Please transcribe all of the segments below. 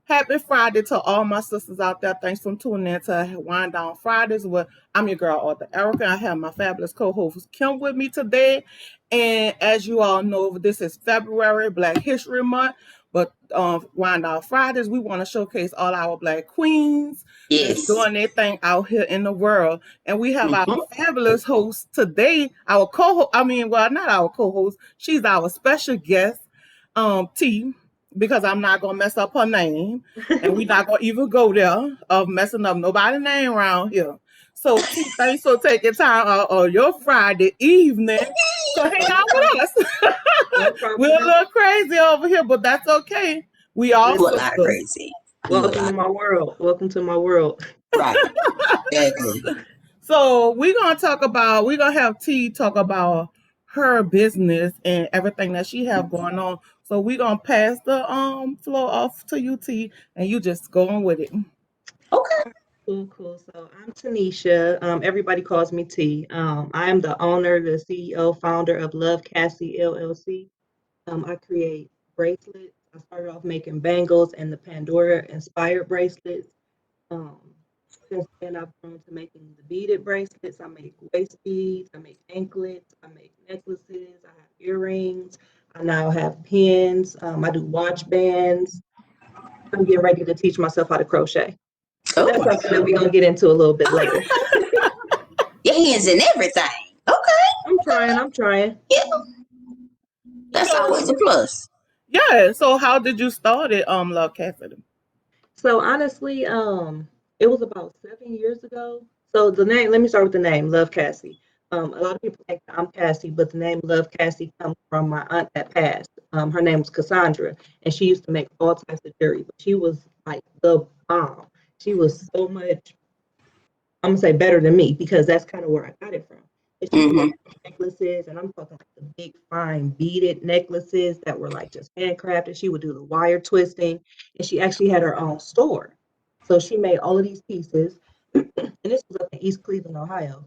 Happy Friday to all my sisters out there. Thanks for tuning in to Wind Down Fridays. I'm your girl, Author Erica. I have my fabulous co-host Kim with me today. And as you all know, this is February, Black History Month. But Wind Down Fridays, we want to showcase all our Black queens that's Yes. doing their thing out here in the world. And we have our Mhm. fabulous host today, our co-host. Not our co-host. She's our special guest, T, because I'm not gonna mess up her name, and we're not gonna even go there of messing up nobody's name around here. So T, thanks for taking time out on your Friday evening to hang out with us. No problem. We're a little crazy over here, but that's okay. We all You a lot sisters. crazy. Welcome to my world. Welcome to my world. Right. Exactly. So we're gonna have T talk about her business and everything that she have going on. So we're gonna pass the floor off to you, T, and you just go on with it. Okay. Cool. So I'm Tanisha. Everybody calls me T. I am the owner, the CEO, founder of Love.cassie.llc. LLC. I create bracelets. I started off making bangles and the Pandora inspired bracelets. Um, since then, I've grown to making the beaded bracelets. I make waist beads. I make anklets. I make necklaces. I have earrings. I now have pins. I do watch bands. I'm getting ready to teach myself how to crochet. But that's something that we're going to get into a little bit later. Your hands in everything. Okay. I'm trying. Yeah. That's always a plus. Yeah. So how did you start it, Love Cassidy? So honestly, it was about 7 years ago. So the name, let me start with the name, Love Cassie. A lot of people think that I'm Cassie, but the name Love Cassie comes from my aunt that passed. Her name was Cassandra, and she used to make all types of jewelry, but she was like the bomb. She was so much, I'm gonna say better than me because that's kind of where I got it from. And she would Mm-hmm. make necklaces, and I'm talking like the big fine beaded necklaces that were like just handcrafted. She would do the wire twisting, and she actually had her own store. So she made all of these pieces, and this was up in East Cleveland, Ohio.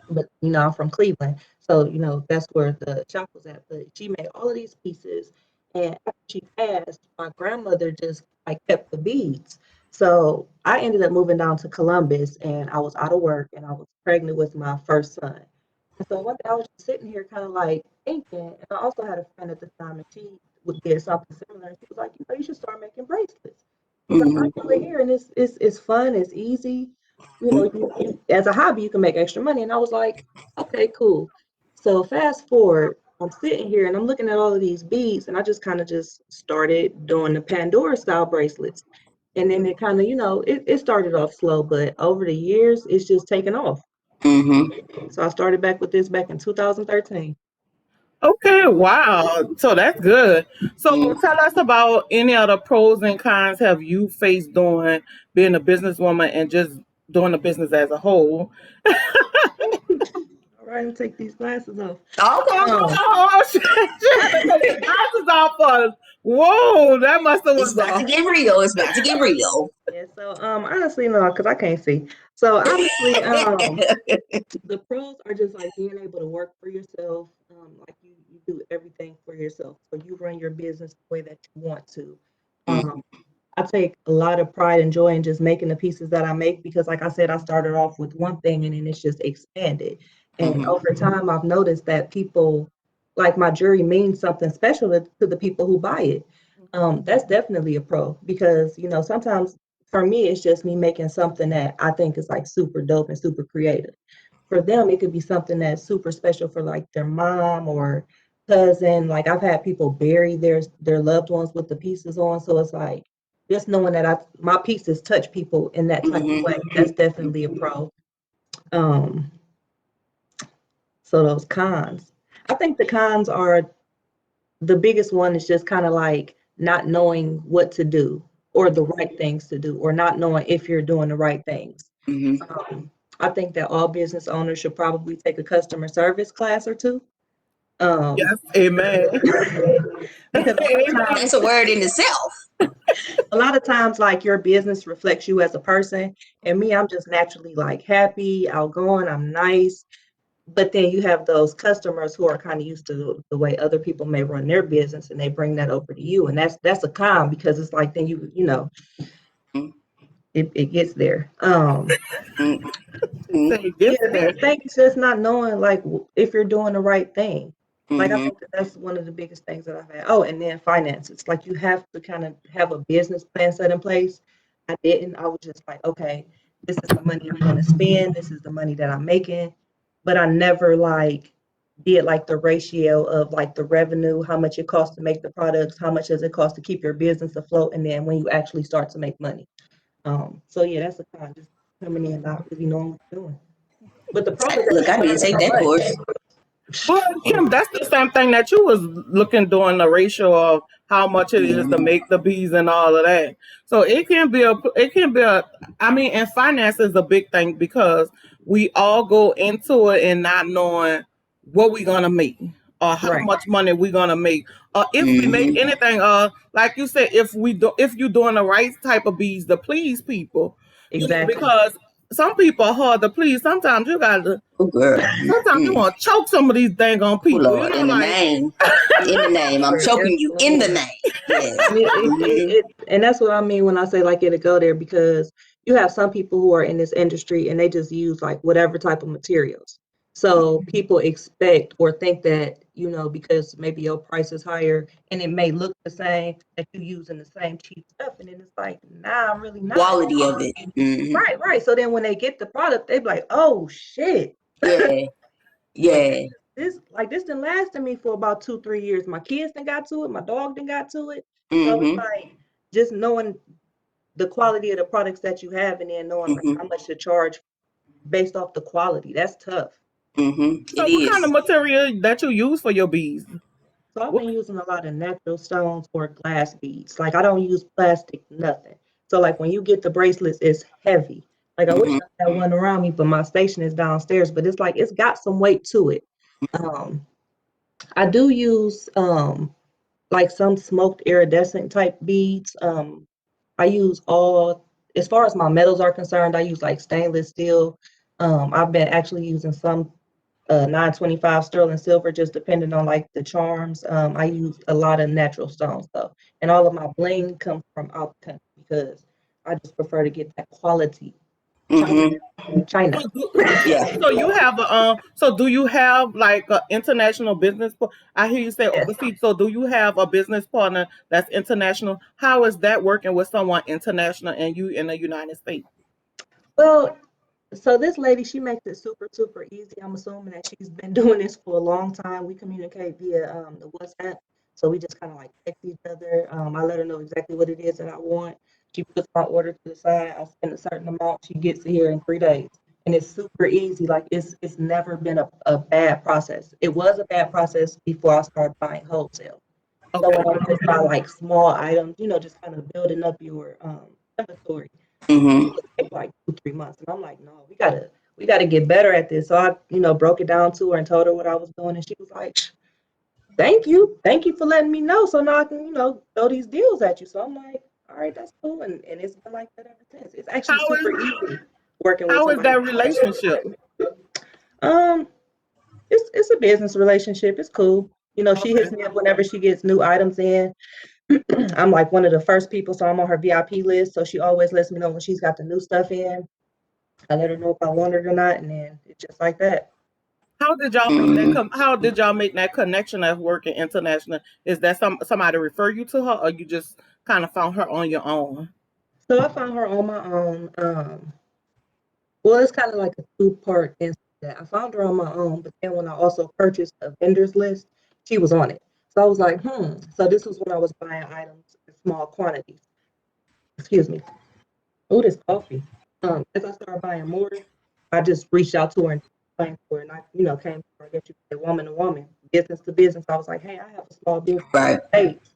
But I'm from Cleveland, so that's where the shop was at. But she made all of these pieces, and after she passed, my grandmother just like kept the beads. So I ended up moving down to Columbus, and I was out of work, and I was pregnant with my first son. And so one day I was just sitting here, kind of like thinking, and I also had a friend at the time, and she would get something similar, and she was like, you should start making bracelets. She's like, I do it here, and it's fun, it's easy. You as a hobby, you can make extra money. And I was like, okay, cool. So fast forward, I'm sitting here and I'm looking at all of these beads, and I just kind of just started doing the Pandora style bracelets. And then it kind of, it started off slow, but over the years, it's just taken off. Mm-hmm. So I started back with this back in 2013. Okay, wow. So that's good. So Mm-hmm. tell us about any other pros and cons have you faced doing being a businesswoman and just doing the business as a whole. All right, and take these glasses off. Okay. Oh, shit, take the glasses off first. Whoa, that must have It's was about to get real. It's about to get real. Yeah, so honestly, no, because I can't see. So honestly, the pros are just like being able to work for yourself. Like you do everything for yourself. So you run your business the way that you want to. Um, I take a lot of pride and joy in just making the pieces that I make because, like I said, I started off with one thing and then it's just expanded. And Mm-hmm. over time, I've noticed that people, like my jewelry, means something special to the people who buy it. That's definitely a pro because sometimes for me it's just me making something that I think is like super dope and super creative. For them, it could be something that's super special for like their mom or cousin. Like I've had people bury their loved ones with the pieces on, so it's like just knowing that my pieces touch people in that type of way. That's definitely a pro. Um, so those cons, I think the cons are the biggest one is just kind of like not knowing what to do or the right things to do or not knowing if you're doing the right things. Mm-hmm. I think that all business owners should probably take a customer service class or two. Um, yes, amen. because That's a word in itself. a lot of times, like your business reflects you as a person. And me, I'm just naturally like happy, outgoing, I'm nice. but then you have those customers who are kind of used to the way other people may run their business, and they bring that over to you, and that's a con, because it's like then you know it gets there. She said it Yeah, gets the there. biggest thing is just not knowing like if you're doing the right thing. Like I Mm-hmm. think that's one of the biggest things that I've had. Oh, and then finances. Like you have to kind of have a business plan set in place. I didn't. I was just like, okay, this is the money I'm going to spend. This is the money that I'm making. But I never like did like the ratio of like the revenue, how much it costs to make the products, how much does it cost to keep your business afloat, and then when you actually start to make money. So yeah, that's a kind of just coming in not really knowing what you're doing. But the profit that Look, I you didn't earn take so that much. course. Well, Kim, that's the same thing that you was looking doing the ratio of how much it is to Mm-hmm. make the bees and all of that. So I mean, and finance is a big thing because we all go into it and not knowing what we're gonna make or how Right. much money we're gonna make or if we make Mm-hmm. anything. Like you said, if you're doing the right type of bees to please people, Exactly. because some people are hard to please. Oh, girl. Sometimes you Mm. want to choke some of these dang on Oh, people. Lord. In the Like, name. In the name. I'm Lord, yes, choking you in the Lord. name. Yes. And Mm-hmm. and that's what I mean when I say like it'll go there, because you have some people who are in this industry and they just use like whatever type of materials. So people expect or think that, because maybe your price is higher and it may look the same, that you using the same cheap stuff. And then it's like, nah, I'm really not. Quality of it. Mm-hmm. Right, right. So then when they get the product, they be like, oh shit. Yeah. Yeah, Yeah. this didn't last me for about 2, 3 years. My kids done got to it, my dog done got to it. So it's Mm-hmm. like just knowing the quality of the products that you have, and then knowing like Mm-hmm. how much to charge based off the quality. That's tough. Mm-hmm. It so what kind of is. material that you use for your bees? So I've What? been using a lot of natural stones or glass beads. Like I don't use plastic, nothing. So like when you get the bracelets, it's heavy. Like I wish Mm-hmm. I had one around me, but my station is downstairs. But it's like it's got some weight to it. Um, I do use like some smoked iridescent type beads. I use all, as far as my metals are concerned, I use like stainless steel. I've been actually using some 925 sterling silver, just depending on like the charms. I use a lot of natural stones though, and all of my bling comes from out the country because I just prefer to get that quality. China, Mm-hmm. China. So do, Yeah. so you have a so do you have like an international business? I hear you say Yes. overseas. So do you have a business partner that's international? How is that working with someone international and you in the United States? Well, so this lady, she makes it super, super easy. I'm assuming that she's been doing this for a long time. We communicate via the WhatsApp. So we just kind of like text each other. I let her know exactly what it is that I want. She puts my order to the side. I spend a certain amount. She gets it here in 3 days. And it's super easy. Like it's never been a bad process. It was a bad process before I started buying wholesale. So Okay. when I just buy like small items, just kind of building up your inventory, Mm-hmm. take like 2, 3 months. And I'm like, no, we gotta get better at this. So I, broke it down to her and told her what I was doing. And she was like, Thank you for letting me know. So now I can, throw these deals at you. So I'm like, all right, that's cool. And it's been like that ever since. It's actually How super is easy working with how is somebody. that relationship? Um, it's a business relationship. It's cool. She Okay. hits me up whenever she gets new items in. I'm like one of the first people, so I'm on her VIP list. So she always lets me know when she's got the new stuff in. I let her know if I want it or not, and then it's just like that. Mm-hmm. How did y'all make that connection of working international? Is that somebody refer you to her, or you just kind of found her on your own? So I found her on my own. Well, it's kind of like a two-part incident. I found her on my own, but then when I also purchased a vendor's list, she was on it. So I was like, So this was when I was buying items in small quantities. Excuse me. Oh, this coffee. As I started buying more, I just reached out to her and explained to her, and I, came to her, I guess you could say woman to woman, business to business. I was like, hey, I have a small business in Right. the States.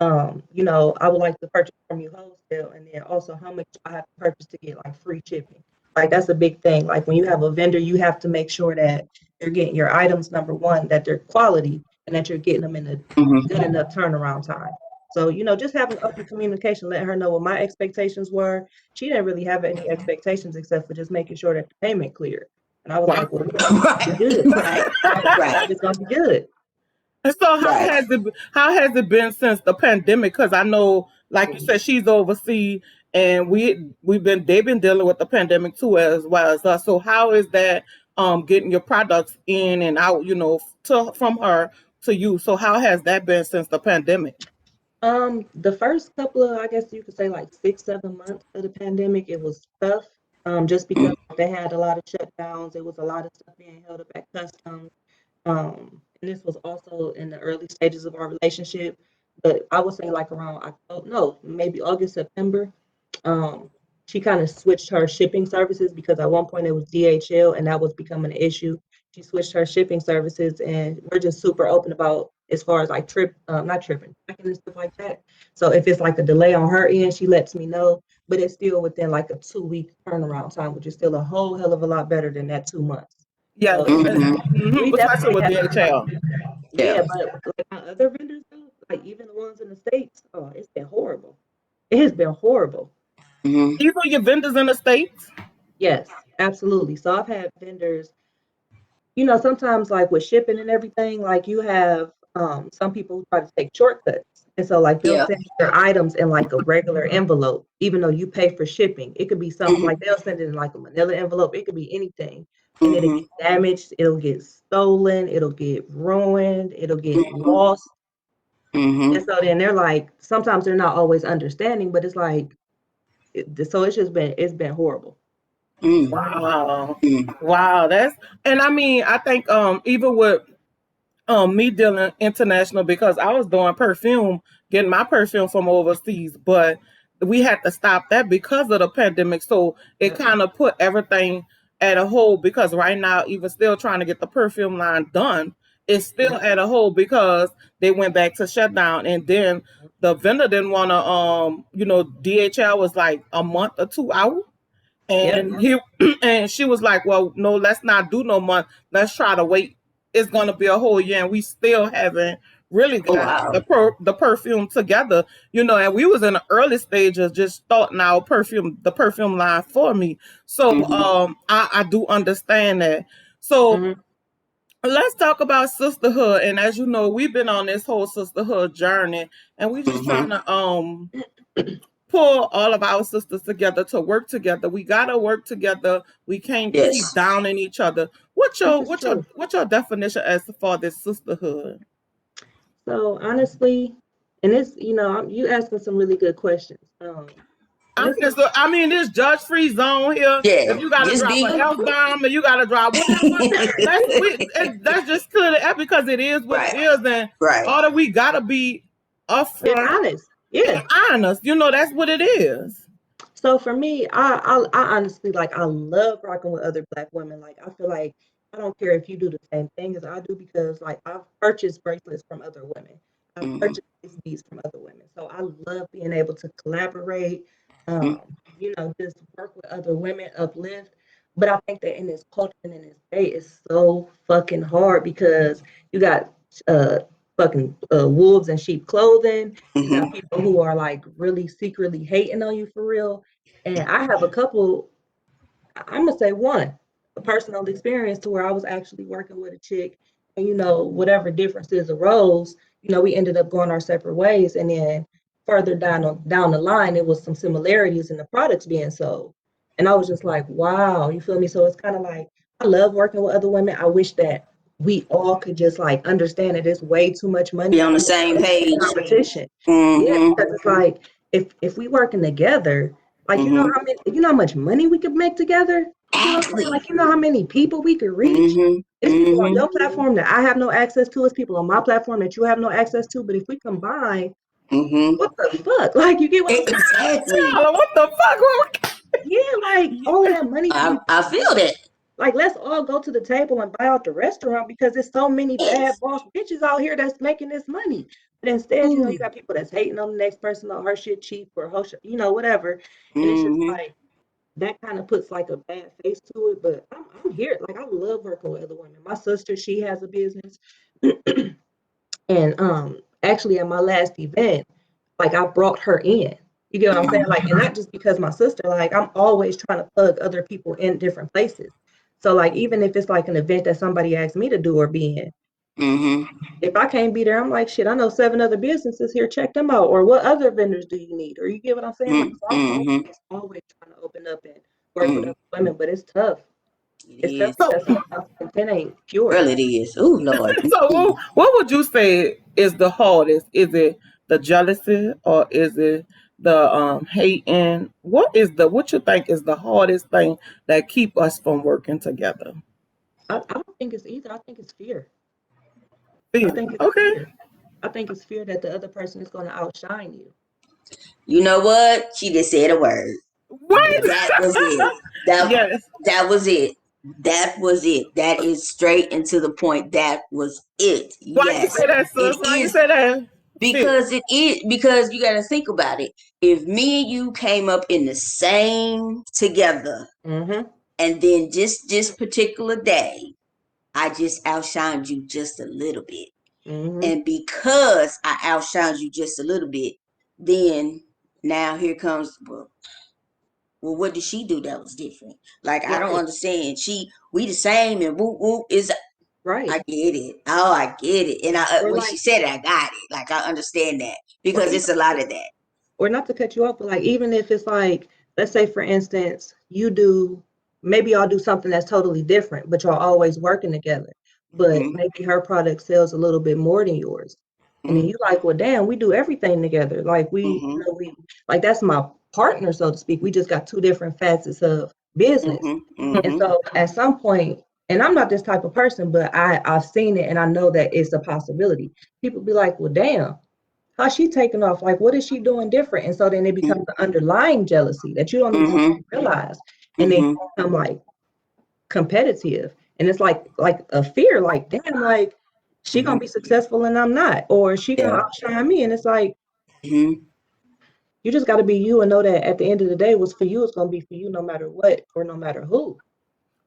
I would like to purchase from you wholesale, and then also how much I have to purchase to get like free shipping. Like that's a big thing. Like when you have a vendor, you have to make sure that you're getting your items, number one, that they're quality and that you're getting them in a Mm-hmm. good enough turnaround time. So, just having open communication, letting her know what my expectations were. She didn't really have any expectations except for just making sure that the payment cleared. And I was Wow. like, well, it's Right. good. Right. Right. It's gonna be good. And so Right. how has it been since the pandemic? Because I know, like you said, she's overseas, and they've been dealing with the pandemic too, as well as us. So how is that getting your products in and out, from her to you? So how has that been since the pandemic? The first couple of, I guess you could say like 6, 7 months of the pandemic, it was tough. Just because they had a lot of shutdowns, it was a lot of stuff being held up at customs. And this was also in the early stages of our relationship. But I would say like around October, no, maybe August, September. Um, she kind of switched her shipping services because at one point it was DHL and that was becoming an issue. She switched her shipping services, and we're just super open about as far as like not tripping, tracking and stuff like that. So if it's like a delay on her end, she lets me know, but it's still within like a 2 week turnaround time, which is still a whole hell of a lot better than that 2 months. Yes, So we especially definitely with had, DHL. yeah, Yeah. but like my other vendors though, like even the ones in the States, oh, it's been horrible. It has been horrible. Mm-hmm. Even your vendors in the States? Yes, absolutely. So I've had vendors, sometimes like with shipping and everything, like you have some people who try to take shortcuts. And so like they'll Yeah. send their items in like a regular envelope, even though you pay for shipping. It could be something like they'll send it in like a manila envelope. It could be anything. And it'll Mm-hmm. get damaged, it'll get stolen, it'll get ruined, it'll get Mm-hmm. lost. And Mm-hmm. so then they're like, sometimes they're not always understanding, but it's like, so it's been horrible. Mm-hmm. Wow. Wow. And I mean, I think even with me dealing international, because I was doing perfume, getting my perfume from overseas, but we had to stop that because of the pandemic. So it Yep. kind of put everything at a hold, because right now, even still trying to get the perfume line done, it's still Yep. at a hold because they went back to shutdown. And then the vendor didn't want to, DHL was like a month or 2 out. Yep. And he and she was like, "Well, no, let's not do no month. Let's try to wait. It's gonna be a whole year, and we still haven't really Oh got wow. the perfume together, And we was in the early stages, just starting our the perfume line for me. So, Mm-hmm. I do understand that. So Mhm. let's talk about sisterhood. And as you know, we've been on this whole sisterhood journey, and we just trying Mm-hmm. to pull all of our sisters together to work together. We gotta work together. We can't keep Yes. downing each other. This is true. What's your definition as for this sisterhood? So honestly, and this, you asking some really good questions. And this is I mean, this judge free zone here. If Yeah. you gotta Just drop be an F bomb and you gotta drop whatever, that's just clear the air, because it is what it right. is, and Right. all that we gotta be being upfront honest. and Yeah. honest. That's what it is. So for me, I honestly like I love rocking with other Black women. Like I feel like I don't care if you do the same thing as I do because like I've purchased bracelets from other women. I've Mm-hmm. purchased these beads from other women. So I love being able to collaborate, just work with other women, uplift. But I think that in this culture and in this day, it's so fucking hard because you got uh fucking wolves in sheep clothing. You got Mm-hmm. people who are like really secretly hating on you for real. And I have a couple, I'm gonna say one, a personal experience to where I was actually working with a chick, and whatever differences arose, we ended up going our separate ways. And then further down the line, it was some similarities in the products being sold. And I was just like, wow, you feel me? So it's kind of like I love working with other women. I wish that we all could just like understand that it's way too much money Be on out the here same for page. competition. Yeah, Mm-hmm. because it's like if we working together, like Mm-hmm. how much money we could make together. You see what I'm saying? Exactly. Like how many people we could reach. Mm-hmm. It's people on Mm-hmm. your platform that I have no access to. It's people on my platform that you have no access to. But if we combine, Mm-hmm. what the fuck? Like you get what I'm saying? Exactly. What the fuck? Yeah, like all of that money can be I feel that. like, let's all go to the table and buy out the restaurant because there's so many bad Yes. boss bitches out here that's making this money. But instead, you got people that's hating on the next person or her shit cheap or her shit, whatever. And it's just Mm-hmm. like that kind of puts like a bad face to it. But I'm here. Like I love working with other women. My sister, she has a business. And actually at my last event, like I brought her in. You get what I'm saying? Like, and not just because my sister, like I'm always trying to plug other people in different places. So like even if it's like an event that somebody asked me to do or be in, Mm-hmm. if I can't be there, I'm like, shit, I know 7 other businesses here, check them out. Or what other vendors do you need? Or you get what I'm saying? Like, so I'm Mm-hmm. always trying to open up and work with other women, but it's tough. It It's tough is. So, because sometimes content ain't pure. Girl, it is. Oh, Lord. so what would you say is the hardest? Is it the jealousy or is it the hating? What you think is the hardest thing that keep us from working together? I don't think it's either. I think it's fear. I Fear. think it's Okay. fear. I think it's fear that the other person is going to outshine you. You know what? She just said a word. What? That was it. That Yes. that was it. That was it. That is straight and to the point. That was it. Why you Yes. say that, It sis? Why you is say that? Fear. because it is because you gotta think about it. If me and you came up in the same together Mm-hmm. and then just this particular day, I just outshined you just a little bit. Mm-hmm. And because I outshined you just a little bit, then now here comes well, what did she do that was different? Like I don't Right. understand. We the same and whoop whoop is I Right. get it. Oh, I get it. And I Or when she like, said it, I got it. Like I understand that or because even, it's a lot of that. or not to cut you off, but like, even if it's like, let's say for instance, maybe y'all do something that's totally different, but y'all always working together. But Mm-hmm. maybe her product sells a little bit more than yours. And then you like, well, damn, we do everything together. Like Mm-hmm. like that's my partner, so to speak. We just got two different facets of business. Mm-hmm. And Mm-hmm. so at some point, and I'm not this type of person, but I've seen it and I know that it's a possibility. People be like, well, damn, how she taking off? Like, what is she doing different? And so then it becomes the underlying jealousy that you don't even Mm-hmm. realize. And then Mm-hmm. you become like competitive. And it's like a fear, like, damn, like she gonna Mm-hmm. be successful and I'm not, or she gonna Yeah. outshine me. And it's like Mm-hmm. you just gotta be you and know that at the end of the day, what's for you is gonna be for you no matter what or no matter who.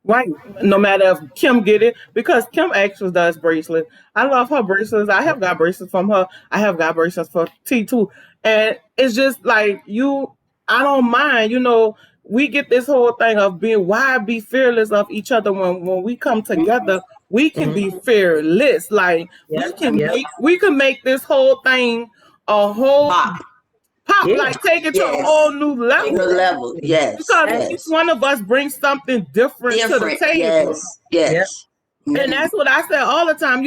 Right. No matter if Kim get it, because Kim actually does bracelets. I love her bracelets. I have got bracelets from her. I have got bracelets for T too. And it's just like I don't mind, we get this whole thing of why be fearless of each other when we come together, we can Mhm. be fearless. Like Yep, yep, we can make this whole thing a whole Pop. pop, yeah, like take it to a Yes. whole new Whole level. level. exactly. Yes. Because That, each Yes. one of us brings something different to the Different. table. Yes. yep. Yes. And Mm-hmm. that's what I say all the time.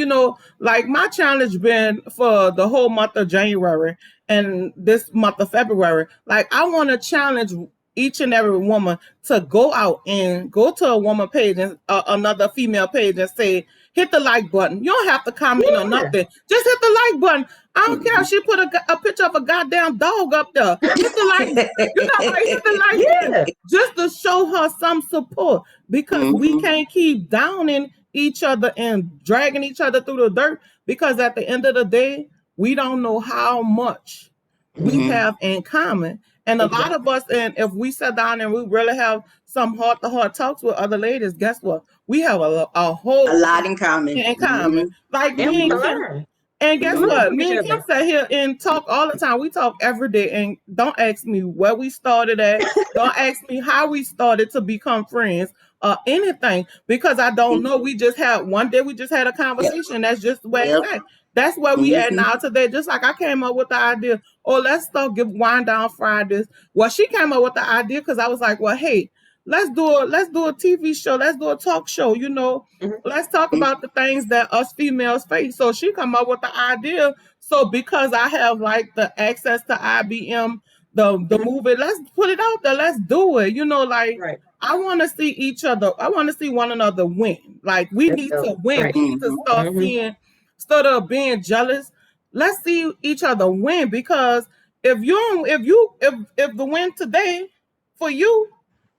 Like my challenge been for the whole month of January and this month of February. Like I want to challenge each and every woman to go out and go to a woman page and another female page and say, hit the like button. You don't have to comment or Yeah, nothing. Just hit the like button. I don't care if she put a picture of a goddamn dog up there. Hit the like. Like hit the like button yeah, just to show her some support because we Mm-hmm. can't keep downing each other and dragging each other through the dirt because at the end of the day, we don't know how much we Mm-hmm. have in common. And a lot of exactly. us, and if we sit down and we really have some heart to heart talks with other ladies, guess what? We have a A whole lot in common. in Mm-hmm. common. Like And we me Mm-hmm. and can Kim. learn. And We guess can learn Mm-hmm. what? from each Me and Kim other. sit here and talk all the time. We talk every day. And don't ask me where we started at. Don't ask me how we started to become friends or anything because I don't know. We just had one day we just had a Yep. conversation. That's just where it's Yep. at. That's where we at Mm-hmm. now today. Just like I came up with the idea, oh, let's start give wind down Fridays. Well, she came up with the idea because I was like, well, hey, let's do a TV show. Let's do a talk show, Mhm. let's talk about the things that us females face. So she come up with the idea. So because I have like the access to IBM, the Mhm. movie, let's put it out there. Let's do it. Like Right. I want to see each other. I want to see one another win. Like we That's need to dope. win. Right. We need to Mm-hmm. start Hmm. seeing instead of being jealous. Let's see each other win because if the win today for you,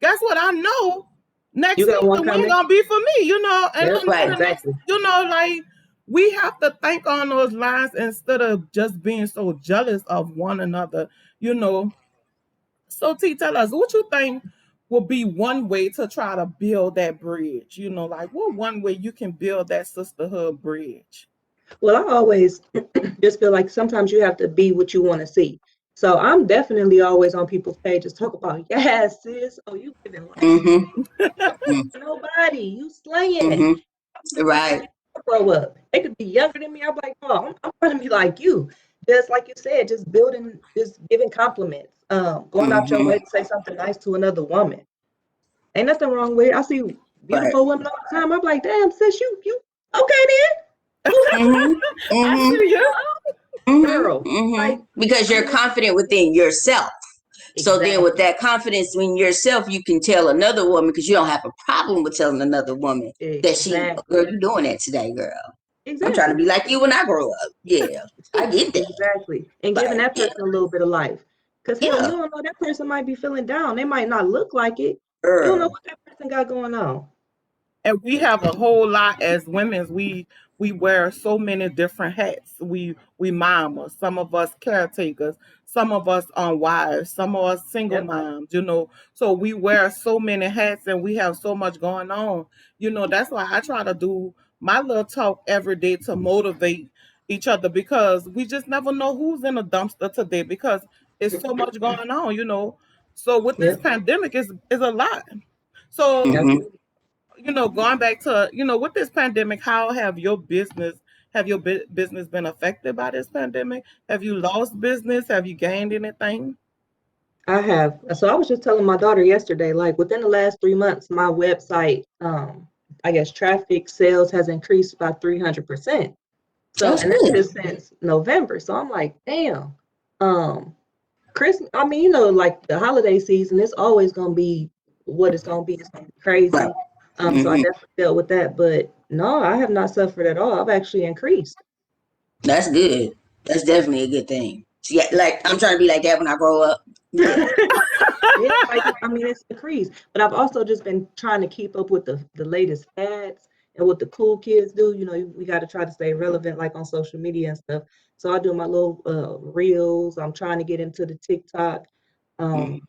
guess what? I know You next got week one the win coming? gonna be for me, and Yep, then Right. the next, exactly. like we have to think on those lines instead of just being so jealous of one another, you know. So T, tell us what you think will be one way to try to build that bridge, like what one way you can build that sisterhood bridge. Well, I always just feel like sometimes you have to be what you want to see. So I'm definitely always on people's pages talk about, yes, sis. Oh, you living life. Mm-hmm. Nobody. You slaying. Mm-hmm. Like Right. grow up. They could be younger than me. I'm like, oh, I'm trying to be like you. Just like you said, just building, just giving compliments. Going out your Mm-hmm. way to say something nice to another woman. Ain't nothing wrong with it. I see Right. beautiful women all the time. I'm like, damn, sis, you okay then? Mm-hmm. I Mm-hmm. see you. Girl, Mm-hmm. like Because I you're mean, confident within yourself. So then with exactly, that confidence in yourself, you can tell another woman, because you don't have a problem with telling another woman that girl, exactly, you doing that today, girl. I'm trying to exactly, be like you when I grow up. Yeah, I get that. exactly. And giving Like, that person a little bit of life. Because hell, you yeah, don't know, that person might be feeling down. They might not look like it. You don't know girl. what that person got going on. And we have a whole lot as women. We wear so many different hats. We mamas, some of us caretakers, some of us wives, some of us single Yep, moms, so we wear so many hats and we have so much going on. That's why I try to do my little talk every day to motivate each other, because we just never know who's in a dumpster today, because it's so much going on. So with this yep, pandemic is a lot. So Mm-hmm. absolutely. going back to, with this pandemic, how have your business been affected by this pandemic? Have you lost business? Have you gained anything? I have. So I was just telling my daughter yesterday, like within the last 3 months, my website, I guess traffic sales has increased by 300%. So, That's and that's good. just since November. So I'm like, damn. Um, Christmas, I mean, like the holiday season, it's always gonna be what it's gonna be. It's gonna be Right. crazy. So I Mm-hmm. definitely dealt with that. But no, I have not suffered at all. I've actually increased. That's good. That's definitely a good thing. Yeah, like I'm trying to be like that when I grow up. Yeah. Yeah, like I mean, it's increased. But I've also just been trying to keep up with the latest fads and what the cool kids do. We got to try to stay relevant, like on social media and stuff. So I do my little reels. I'm trying to get into the TikTok. Mm-hmm. Um,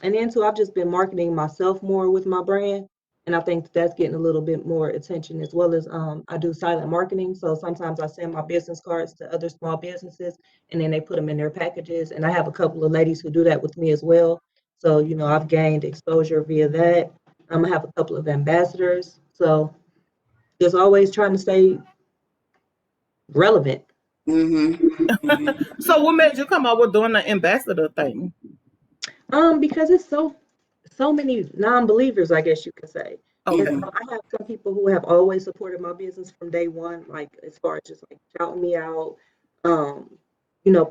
and then too, I've just been marketing myself more with my brand. And I think that's getting a little bit more attention, as well as I do silent marketing. So sometimes I send my business cards to other small businesses and then they put them in their packages. And I have a couple of ladies who do that with me as well. So, I've gained exposure via that. I have a couple of ambassadors. So just always trying to stay relevant. Mm-hmm. Mm-hmm. So what made you come up with doing the ambassador thing? Because it's so many non-believers, I guess you could say. And Okay. Mm-hmm. so I have some people who have always supported my business from day one, like as far as just like shouting me out, um,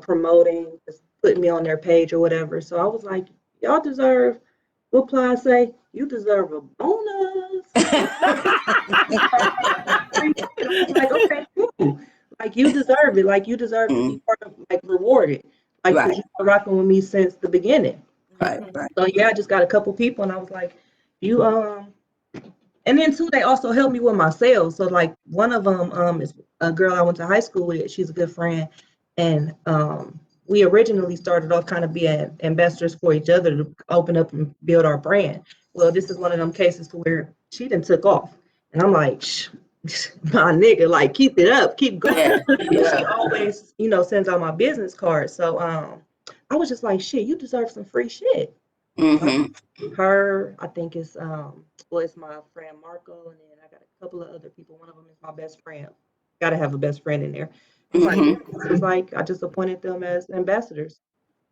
promoting, just putting me on their page or whatever. So I was like, y'all deserve, what Ply say? You deserve a bonus. And I was like, okay, cool. Like you deserve it. Like you deserve to Mm-hmm. be part of, like rewarded. Like, because Right. you've been rocking with me since the beginning. Right. Mhm. Right. So yeah, I just got a couple people, and I was like, you and then too, they also helped me with my sales. So like one of them is a girl I went to high school with. She's a good friend, and we originally started off kind of being ambassadors for each other to open up and build our brand. Well, this is one of them cases to where she done took off, and I'm like, Shh, my nigga, like keep it up, keep going. Yeah. But she Yeah. always, sends out my business cards. So I was just like, shit, you deserve some free shit. Mm-hmm. Her, I think it's well, it's my friend Marco, and then I got a couple of other people. One of them is my best friend. Got to have a best friend in there. I'm like, Mm-hmm. yeah, it's like I just appointed them as ambassadors.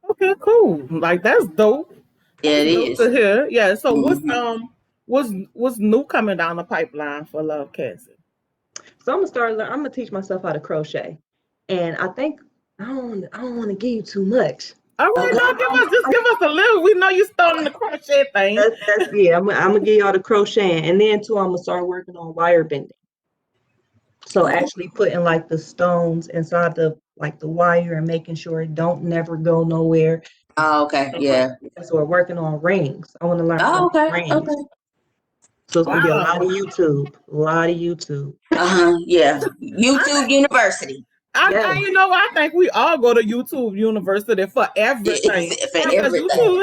Okay, cool. Like that's dope. Yeah, That's it dope to is. hear. Yeah. So Mm-hmm. what's new coming down the pipeline for Love, Cassie? So I'm gonna start. I'm gonna teach myself how to crochet, and I think I don't want to give you too much. All right, But now give us a little. We know you starting the crochet thing. that's yeah. I'm gonna give y'all the crocheting, and then too, I'm gonna start working on wire bending. So Oh, actually putting like the stones inside the wire and making sure it don't never go nowhere. oh, okay. Yeah. So we're working on rings. I want to learn how to Oh, make okay. rings. Okay. So it's gonna be a lot Wow. of YouTube. A lot of YouTube. Uh-huh. Yeah. I YouTube University. I Yes. I think we all go to YouTube University for everything, For because everything.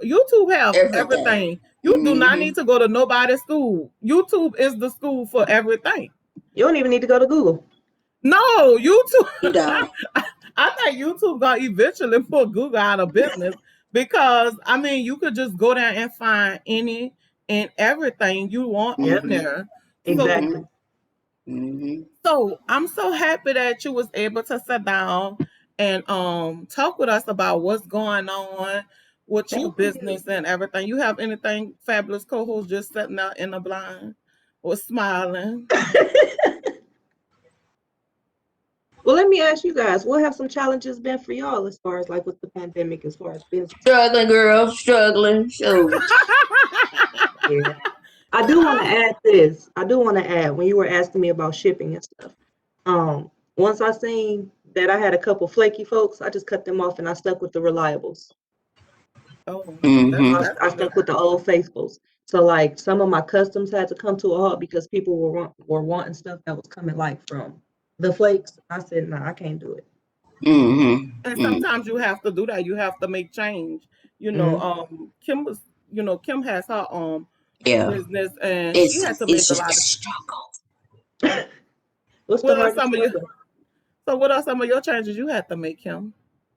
YouTube have Everything. everything. You do not Mm-hmm. need to go to nobody's school. YouTube is the school for everything. You don't even need to go to Google. No, YouTube. You don't. I think YouTube gonna eventually put Google out of business because I mean you could just go there and find any and everything you want Yep, on there. So exactly. Mm-hmm. so I'm so happy that you was able to sit down and talk with us about what's going on with your Thank you. business and everything. You have anything fabulous co-host just sitting out in the blind or smiling? Well, let me ask you guys, what have some challenges been for y'all as far as like with the pandemic, as far as business? Struggling, girl, struggling. So, Yeah. I do want to add this. I do want to add when you were asking me about shipping and stuff. Once I seen that I had a couple flaky folks, I just cut them off and I stuck with the reliables. Oh, mm-hmm. that's I good. stuck with the old faithfuls. So like some of my customs had to come to a halt because people were wanting stuff that was coming like from the flakes. I said, nah, I can't do it. And Mm-hmm. sometimes you have to do that. You have to make change. Mm-hmm. Kim was, Kim has her Yeah. business, and she It's had to make it's a just a lot of. struggle. What's the What are hardest some of part? your? So, what are some of your changes you had to make, Kim?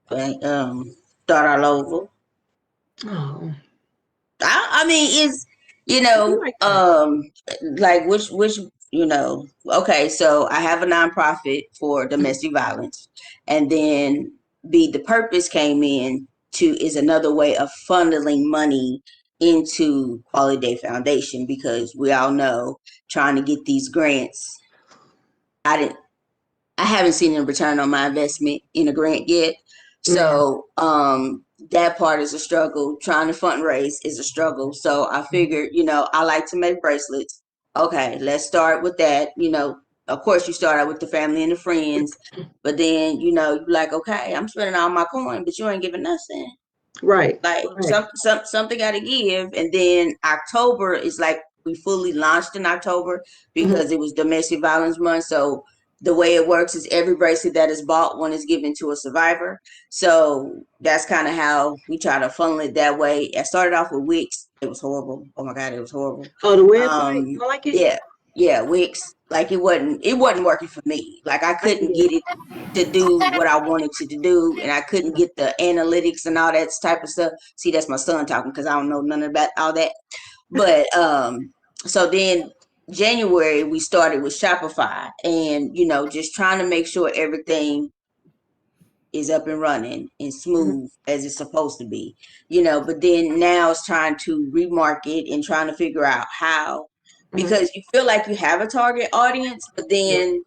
But start all over. Oh, I mean, it's I do like that. like which okay, so I have a nonprofit for domestic violence, and then the purpose came in to is another way of funneling money into Quality Day Foundation, because we all know trying to get these grants, I didn't I haven't seen a return on my investment in a grant yet. Yeah. So that part is a struggle. Trying to fundraise is a struggle. So I figured, I like to make bracelets. Okay, let's start with that. Of course you start out with the family and the friends, but then, you're like, okay, I'm spending all my coin, but you ain't giving nothing. Right. Like Right. something got to give. And then October is like we fully launched in October Mhm. because it was domestic violence month. So the way it works is every bracelet that is bought, one is given to a survivor. So that's kind of how we try to funnel it that way. I started off with Wix. It was horrible. Oh my God, it was horrible. Oh, the website. You don't like it? Yeah, yeah, Wix. Like it wasn't working for me. Like I I get couldn't it. get it to do what I wanted to do, and I couldn't get the analytics and all that type of stuff. See, that's my son talking because I don't know none about all that. But so then January we started with Shopify, and just trying to make sure everything is up and running and Mhm. smooth as it's supposed to be. But then now it's trying to remarket and trying to figure out how, Mhm. because you feel like you have a target audience, but Yeah. then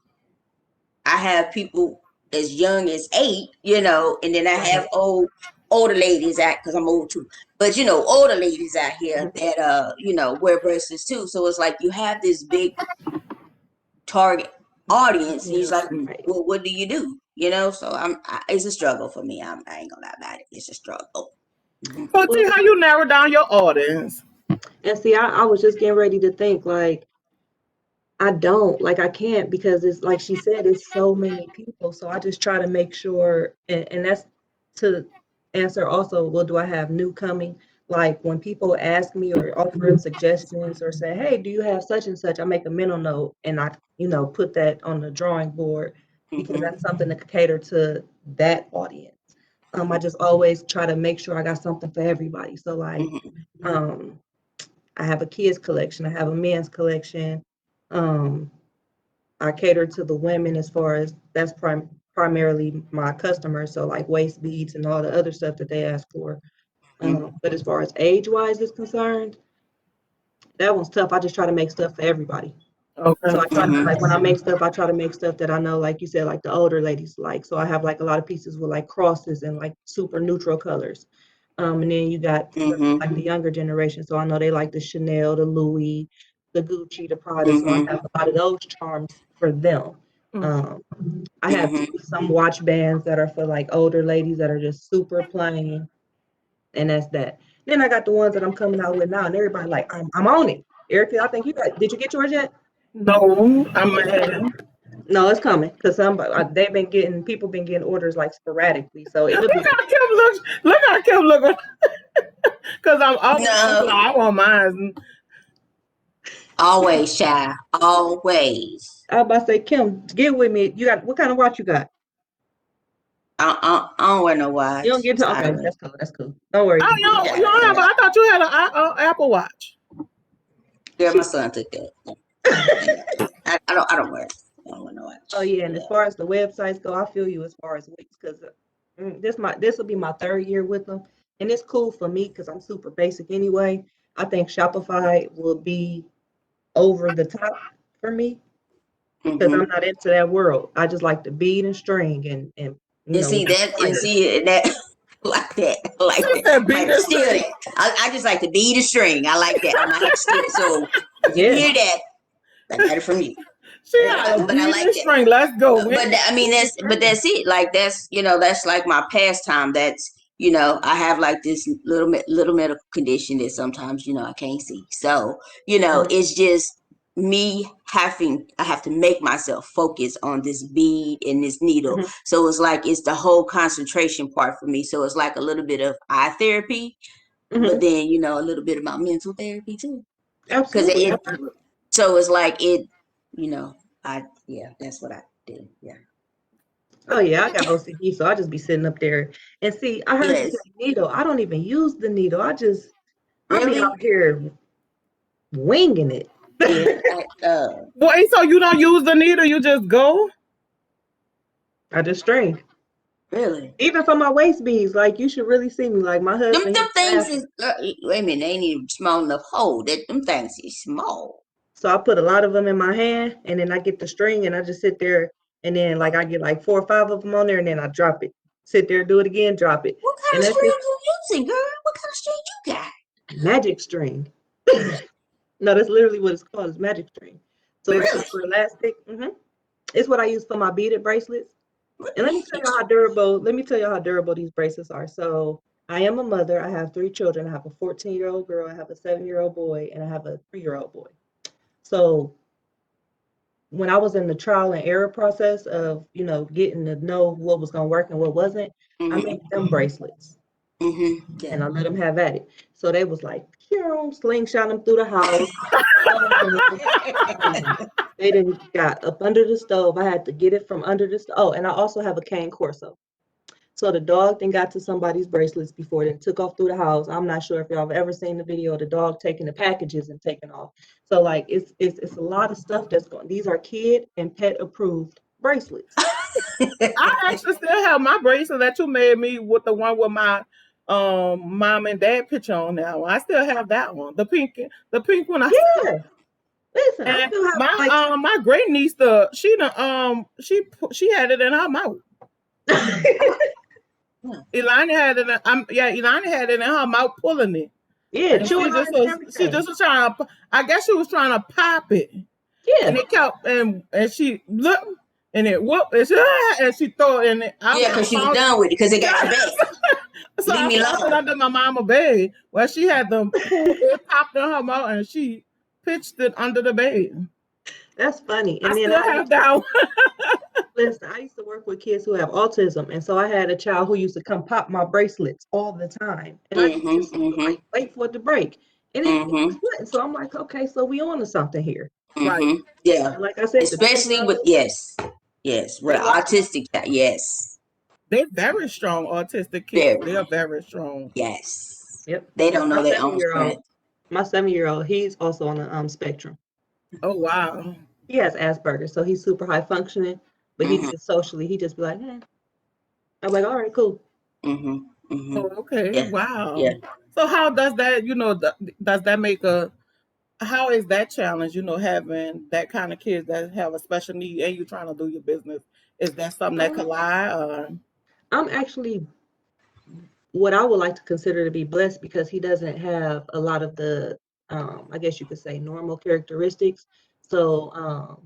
I have people as young as 8, and then I have Right. older ladies out, because I'm old too. But older ladies out here Mhm. that wear bracelets too. So it's like you have this big target audience, and you're like, Right. well, what do you do? So it's a struggle for me. I ain't gonna lie about it. It's a struggle. Mhm. So, Well, T, how you narrow down your audience? and see, I was just getting ready to think like I don't like I can't because it's like she said, it's so many people. So I just try to make sure, and that's to answer also, well, do I have new coming? Like when people ask me or offer up suggestions or say, hey, do you have such and such? I make a mental note and I, put that on the drawing board because Mhm. that's something to cater to that audience. I just always try to make sure I got something for everybody. So like, Mhm. um, I have a kids collection, I have a men's collection. Um, I cater to the women as far as that's primarily my customers. So like waist beads and all the other stuff that they ask for. But as far as age wise is concerned, that one's tough. I just try to make stuff for everybody. So Okay. I try to like when I make stuff, I try to make stuff that I know, like you said, like the older ladies like. So I have like a lot of pieces with like crosses and like super neutral colors. And then you got stuff Mhm. like the younger generation. So I know they like the Chanel, the Louis, the Gucci, the Prada. So I Mhm. have a lot of those charms for them. Mm-hmm. Um, I have Mhm. some watch bands that are for like older ladies that are just super plain, and that's that. Then I got the ones that I'm coming out with now, and everybody like, I'm on it. Erica, I think you got. Did you get yours yet? No, I'm mad. No, it's coming because they've been getting people been getting orders like sporadically, so it'll Look be. how Kim looks. Look how Kim looking. Because I'm always thinking, No, I want mine. always shy. Always. I was about to say, Kim, get with me. You got what kind of watch you got? I don't wear no watch. You don't get to, okay, that's cool. That's cool. Don't worry. Oh, you don't have. I thought you had an Apple Watch. Yeah, my son took that. I don't wear it. I don't wear no watch. Oh yeah, and as far as the websites go, I feel you as far as Wix, because this will be my 3rd year with them, and it's cool for me because I'm super basic anyway. I think Shopify will be over the top for me because I'm not into that world. I just like the bead and string and see that and see that like that. Like She that. said beat Like it. steal that. I just like to bead a string. I like that. I might have to steal it. So if you Yeah. hear that, I got it from you. She had a But I beat like and that. string. Let's go. But I mean that's it. Like that's that's like my pastime. That's I have like this little medical condition that sometimes I can't see. So it's just me I have to make myself focus on this bead and this needle. So it's like it's the whole concentration part for me. So it's like a little bit of eye therapy, but then a little bit of my mental therapy too. Absolutely. So it's like that's what I do. Yeah. Oh yeah, I got OCD, so I just be sitting up there and see. I heard you say needle. I don't even use the needle. I be out here winging it. Wait, so you don't use the needle? You just go? I just string. Really? Even for my waist beads, like you should really see me. Like my husband. Them things is wait a minute, they ain't even small enough hole. Them things is small. So I put a lot of them in my hand, and then I get the string, and I just sit there, and then like I get like 4 or 5 of them on there, and then I drop it. Sit there, do it again, drop it. What kind of string you using, girl? What kind of string you got? Magic string. No, that's literally what it's called. It's magic string. So it's super elastic. It's what I use for my beaded bracelets. And let me tell you how durable. Let me tell you how durable these bracelets are. So I am a mother. I have 3 children. I have a 14-year-old girl. I have a 7-year-old boy, and I have a 3-year-old boy. So when I was in the trial and error process of getting to know what was going to work and what wasn't, I made them bracelets. And I let them have at it. So they was like, slingshot them through the house. They didn't got up under the stove. I had to get it from under the stove. Oh, and I also have a cane corso. So the dog then got to somebody's bracelets before it took off through the house. I'm not sure if y'all have ever seen the video of the dog taking the packages and taking off. So like it's a lot of stuff that's going. These are kid and pet approved bracelets. I actually still have my bracelet that you made me with the one with my mom and dad picture on now. I still have that one. The pink one. Listen, and I still have my great niece she had it in her mouth. Elani had it Elani had it in her mouth pulling it. Yeah, she just was trying to, I guess she was trying to pop it. Yeah. And it kept and she looked and it whooped and she threw it in it. Because she was done with it because it got her back. So I found it under my mama bed where she had them it popped in her mouth and she pitched it under the bed. That's funny. And I still have that one. Listen, I used to work with kids who have autism, and so I had a child who used to come pop my bracelets all the time, and I just like wait for it to break, and it wouldn't. So I'm like, okay, so we on to something here, right? Yeah, and like I said, especially with yes, well, autistic, yes, they're very strong. Autistic kids, they are very strong. Yes, yep. They don't know their own strength. My 7-year-old, he's also on the spectrum. Oh wow. He has Asperger's, so he's super high functioning, but he just socially, he just be like, I'm like, all right, cool. Oh, okay. Wow. Yeah. So how does that, does that make how is that challenge, having that kind of kids that have a special need and you trying to do your business? Is that something that collide? I'm actually what I would like to consider to be blessed because he doesn't have a lot of the, I guess you could say, normal characteristics. So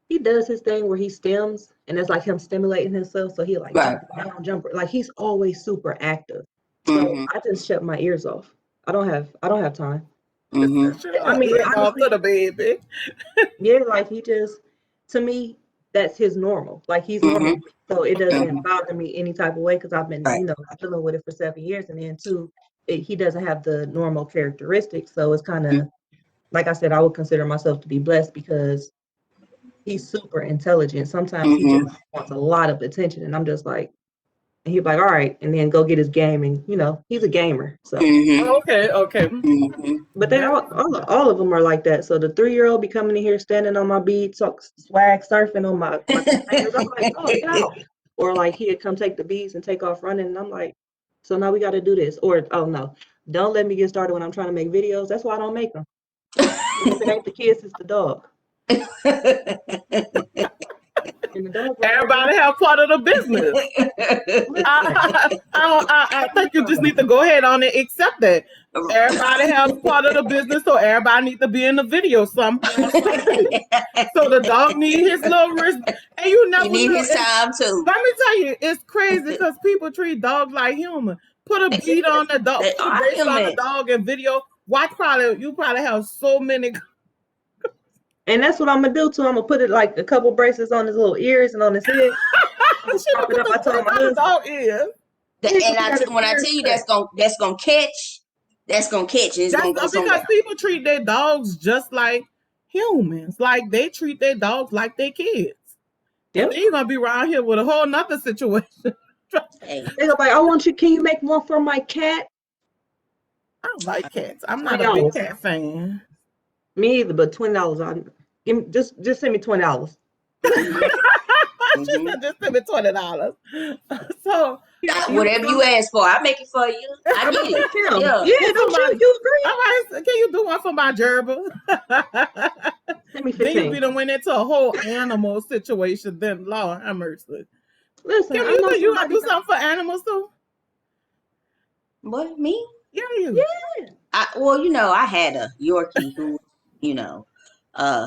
he does his thing where he stems, and it's like him stimulating himself. So he like jump, like he's always super active. So I just shut my ears off. I don't have time. I mean, honestly, to the baby. Yeah, like he just, to me, that's his normal. Like he's normal. So it doesn't bother me any type of way because I've been, dealing with it for 7 years. And then too, he doesn't have the normal characteristics. So it's kind of, like I said, I would consider myself to be blessed because he's super intelligent. Sometimes he Mm-hmm. just wants a lot of attention, and I'm just like, and he's like, all right, and then go get his game, and he's a gamer. So, Mm-hmm. Okay. Mm-hmm. but they all of them are like that. So the 3-year-old be coming in here standing on my bead, swag surfing on my containers. I'm like, oh, get out. Or like he'd come take the beads and take off running, and I'm like, so now we got to do this. Or oh no, don't let me get started when I'm trying to make videos. That's why I don't make them. If it ain't the kids, it's the dog. And the dog like, Everybody have part of the business. listen, I think you just need to go ahead on and accept that. Everybody has part of the business, so everybody needs to be in the video somehow, some way. So the dog need his little wrist, and you He never need know. his time too. Let me tell you, it's crazy because people treat dogs like human. Put a bead on the dog, They put a are bracelet on the human. dog, and video. You probably have so many. and that's what I'm gonna do too. I'm gonna put it like a couple bracelets on his little ears and on his head. I'm gonna She pop gonna it put up. the I told bracelet my on the husband, dog ears. yeah, 'cause he And got his when I ears tell you cut. that's gonna catch, that's gonna catch, and it's That's gonna go because somewhere. people treat their dogs just like humans. Like they treat their dogs like their kids. And then Yep. you're gonna be around here with a whole nother situation. Hey, They go like, I want you. Can you make one for my cat? I don't like cats. I'm Twenty not a big dollars. cat fan. Me either, but $20. I give me just send me $20. She mm-hmm. said just send me $20. So Whatever you ask for, I make it for you. I I'm get gonna it. ask him. Yeah. Yeah, one for don't my you agree? all right, so can you do one for my gerbil? Send me Then you 15. be done went into a whole animal situation. Then Lord have mercy. Listen, Can I know you gonna somebody do that. something for animals too? What, me? Yeah, you. Yeah. Well, I had a Yorkie who, you know,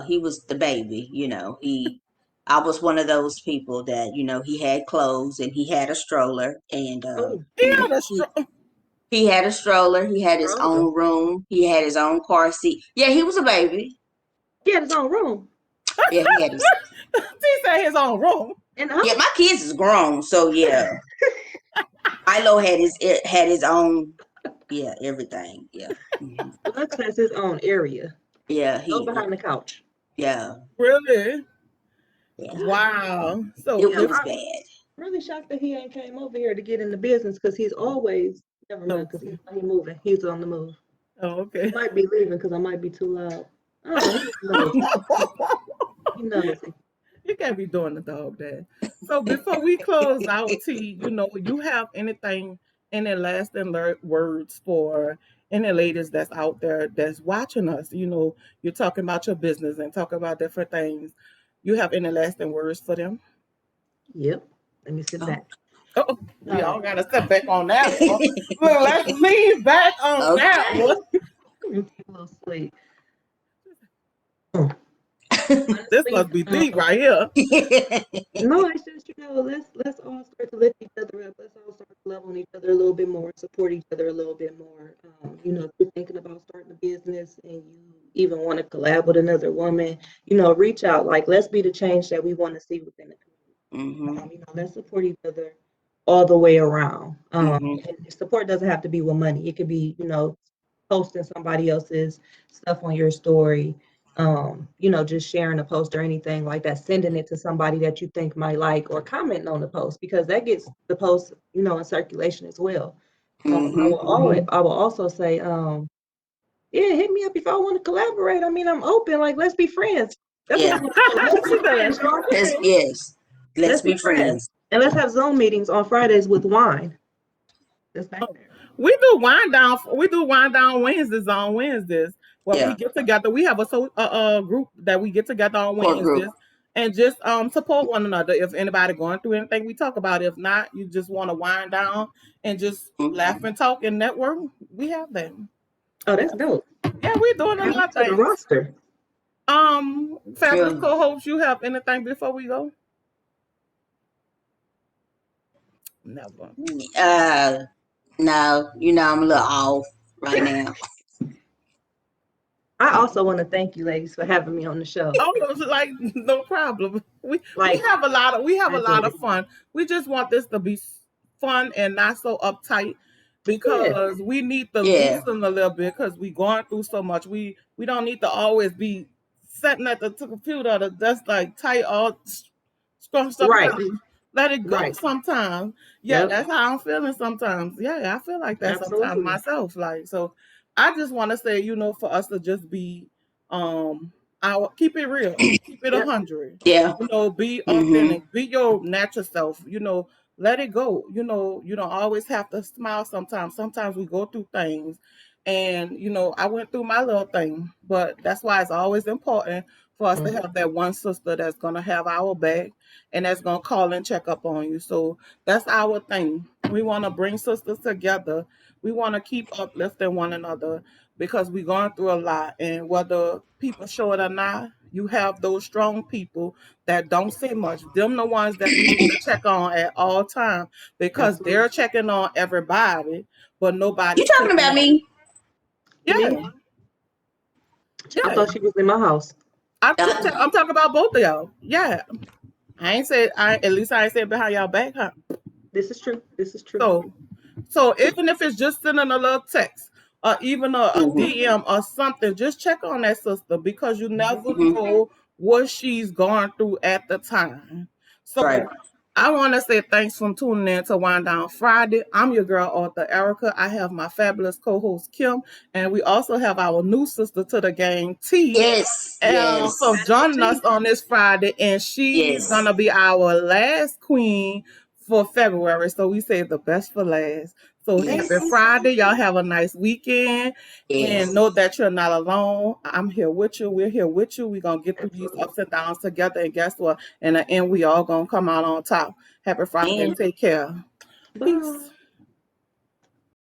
he was the baby. I was one of those people that, he had clothes and he had a stroller, and Oh, He he had a he he had a stroller. He had his stroller. own room. He had his own car seat. Yeah, he was a baby. He had his own room Yeah, he had his. He said his own room. in the Yeah, house. my kids is grown, so yeah. Milo had his own. Yeah, everything. Yeah. Mhm. Lex has his own area. Yeah, Go he. behind the couch. Yeah, Really? yeah. Wow. So It Yeah, was if I'm bad. really shocked that he ain't came over here to get in the business because he's always never mind because okay. he's moving. He's on the move. Oh, He okay. might be leaving because I might be too loud. I don't know. He knows. He knows. You can't be doing the dog that. So before we close out, T, you have any lasting words for any ladies that's out there that's watching us? You're talking about your business and talking about different things. You have any lasting words for them? Yep. Let me sit Oh, back. Oh, we Uh, all got to step back on that one. Well, let's lean back on that okay. one. take a little sleep. This Honestly, must be deep right here. no, it's just let's all start to lift each other up. Let's all start to love on each other a little bit more, support each other a little bit more. If you're thinking about starting a business and you even want to collab with another woman, reach out. Like, let's be the change that we want to see within the hmm community. Let's support each other all the way around. hmm And support doesn't have to be with money. It could be, posting somebody else's stuff on your story, just sharing a post or anything like that, sending it to somebody that you think might like, or commenting on the post because that gets the post, in circulation as well. hmm I will also say, yeah, hit me up if I want to collaborate. I mean, I'm open. Like, let's be friends. That's what I Yeah. want to do. Let's She be said, friends, let's be y'all. friends. Yes. Let's Let's be be friends. friends. And let's have Zoom meetings on Fridays with wine. Just back Oh, there. we do wind down. We do wind down Wednesdays on Wednesdays where we Yeah. get together. We have a group that we get together on Core group. Wednesdays and just support one another. If anybody going through anything, we talk about. If not, you just want to wind down and just laugh hmm and talk and network. We have that. Oh, Yeah, that's dope. yeah, we're doing a Add me lot of to the things. roster. Fabulous Yeah. co-host, you have anything before we go? Never. Uh, no, I'm a little off right now. I also want to thank you, ladies, for having me on the show. Oh, it was like no problem. We Like, have I a lot enjoyed of it. fun. We just want this to be fun and not so uptight Yeah. because we need to Yeah. loosen a little bit because we going through so much. We don't need to always be sitting at the computer that's like tight all scrunched up. Right. Let it go Right. sometimes. Yeah, Yep. that's how I'm feeling sometimes. Yeah, I feel like that sometimes Absolutely. myself. Like, so I just want to say, for us to just be our keep it real, keep it Yep. 100. Yeah. Be Mm-hmm. authentic, be your natural self, let it go. You don't always have to smile sometimes. Sometimes we go through things. And I went through my little thing, but that's why it's always important for us to Mhm. have that one sister that's gonna have our back and that's gonna call and check up on you. So that's our thing. We want to bring sisters together. We want to keep uplifting one another because we're going through a lot. And whether people show it or not, you have those strong people that don't say much. Them the ones that we need to check on at all times because Absolutely. they're checking on everybody, but You nobody's talking checking about on. me? Me? Yeah, I yeah. thought she was in my house. I'm talking about both of y'all. Yeah, I ain't said at least I ain't said behind y'all back, huh? This is true. This is true. So, even if it's just sending a little text or even a Mm-hmm. DM or something, just check on that sister because you Mhm. never Mm-hmm. know what she's going through at the time. Right. So, I want to say thanks for tuning in to Wind Down Friday. I'm your girl, author Erica. I have my fabulous co-host Kim, and we also have our new sister to the game, T. Yes. For Yes. joining us Tea. on this Friday, and she's Yes. gonna be our last queen for February. So we say the best for last. So Thank happy you. Yes. Friday, y'all have a nice weekend, and Yes. know that you're not alone. I'm here with you. We're here with you. We're gonna get through these Absolutely. ups and downs together, and guess what? In the end, we all gonna come out on top. Happy Friday. And Take care. Bye. Peace.